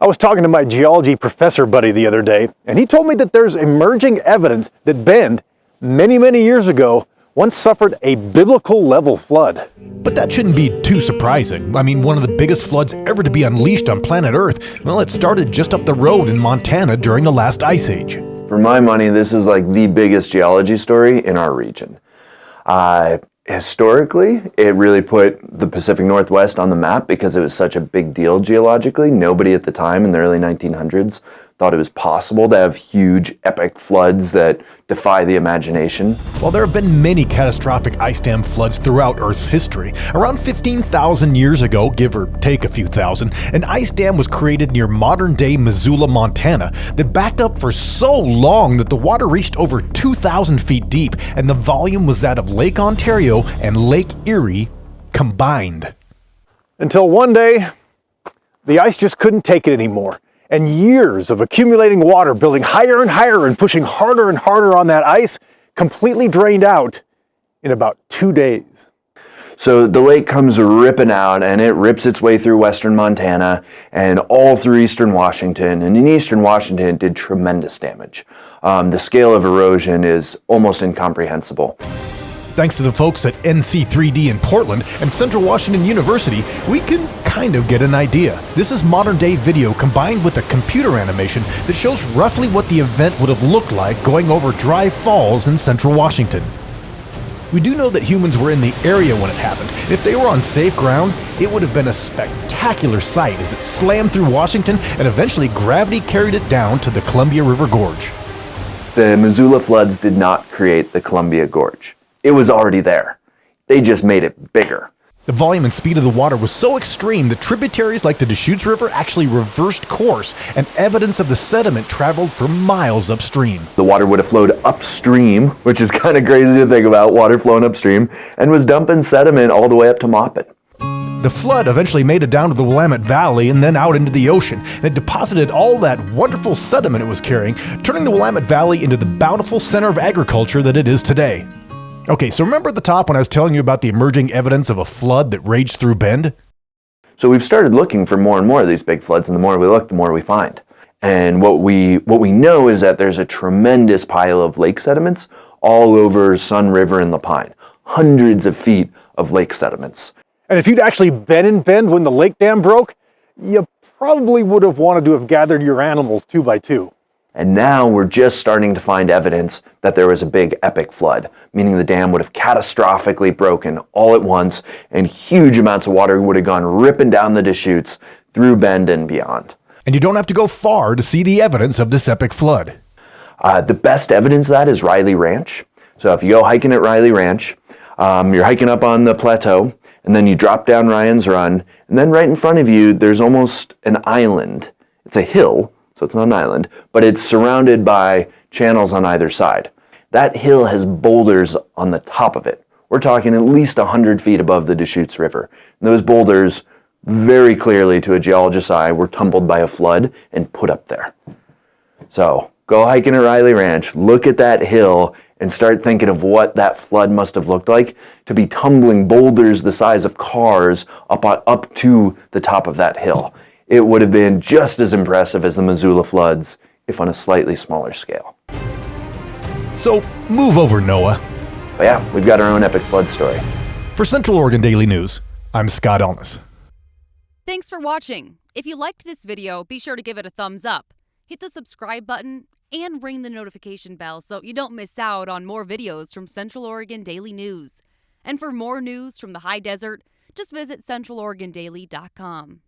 I was talking to my geology professor buddy the other day, and he told me that there's emerging evidence that Bend, many years ago, once suffered a biblical level flood. But that shouldn't be too surprising. I mean, one of the biggest floods ever to be unleashed on planet Earth, well, it started just up the road in Montana during the last ice age. For my money, this is like the biggest geology story in our region. Historically, it really put the Pacific Northwest on the map because it was such a big deal geologically. Nobody at the time in the early 1900s thought it was possible to have huge, epic floods that defy the imagination. While there have been many catastrophic ice dam floods throughout Earth's history, around 15,000 years ago, give or take a few thousand, an ice dam was created near modern-day Missoula, Montana, that backed up for so long that the water reached over 2,000 feet deep, and the volume was that of Lake Ontario and Lake Erie combined. Until one day, the ice just couldn't take it anymore. And years of accumulating water, building higher and higher and pushing harder and harder on that ice, completely drained out in about 2 days. So the lake comes ripping out, and it rips its way through western Montana and all through eastern Washington. And in eastern Washington, it did tremendous damage. The scale of erosion is almost incomprehensible. Thanks to the folks at NC3D in Portland and Central Washington University, we can kind of get an idea. This is modern-day video combined with a computer animation that shows roughly what the event would have looked like going over Dry Falls in Central Washington. We do know that humans were in the area when it happened. If they were on safe ground, it would have been a spectacular sight as it slammed through Washington and eventually gravity carried it down to the Columbia River Gorge. The Missoula floods did not create the Columbia Gorge. It was already there. They just made it bigger. The volume and speed of the water was so extreme that tributaries like the Deschutes River actually reversed course, and evidence of the sediment traveled for miles upstream. The water would have flowed upstream, which is kind of crazy to think about, water flowing upstream, and was dumping sediment all the way up to Moppet. The flood eventually made it down to the Willamette Valley and then out into the ocean, and it deposited all that wonderful sediment it was carrying, turning the Willamette Valley into the bountiful center of agriculture that it is today. Okay, so remember at the top when I was telling you about the emerging evidence of a flood that raged through Bend? So we've started looking for more and more of these big floods, and the more we look, the more we find. And what we know is that there's a tremendous pile of lake sediments all over Sun River and La Pine. Hundreds of feet of lake sediments. And if you'd actually been in Bend when the lake dam broke, you probably would have wanted to have gathered your animals 2 by 2. And now we're just starting to find evidence that there was a big epic flood, meaning the dam would have catastrophically broken all at once and huge amounts of water would have gone ripping down the Deschutes through Bend and beyond. And you don't have to go far to see the evidence of this epic flood. The best evidence of that is Riley Ranch. So if you go hiking at Riley Ranch, you're hiking up on the plateau, and then you drop down Ryan's Run, and then right in front of you, there's almost an island. It's a hill. So it's not an island, but it's surrounded by channels on either side. That hill has boulders on the top of it. We're talking at least 100 feet above the Deschutes River. And those boulders, very clearly to a geologist's eye, were tumbled by a flood and put up there. So go hiking at Riley Ranch, look at that hill, and start thinking of what that flood must have looked like to be tumbling boulders the size of cars up to the top of that hill. It would have been just as impressive as the Missoula floods, if on a slightly smaller scale. So move over, Noah. But yeah, we've got our own epic flood story. For Central Oregon Daily News, I'm Scott Elnis. Thanks for watching. If you liked this video, be sure to give it a thumbs up, hit the subscribe button, and ring the notification bell so you don't miss out on more videos from Central Oregon Daily News. And for more news from the high desert, just visit centraloregondaily.com.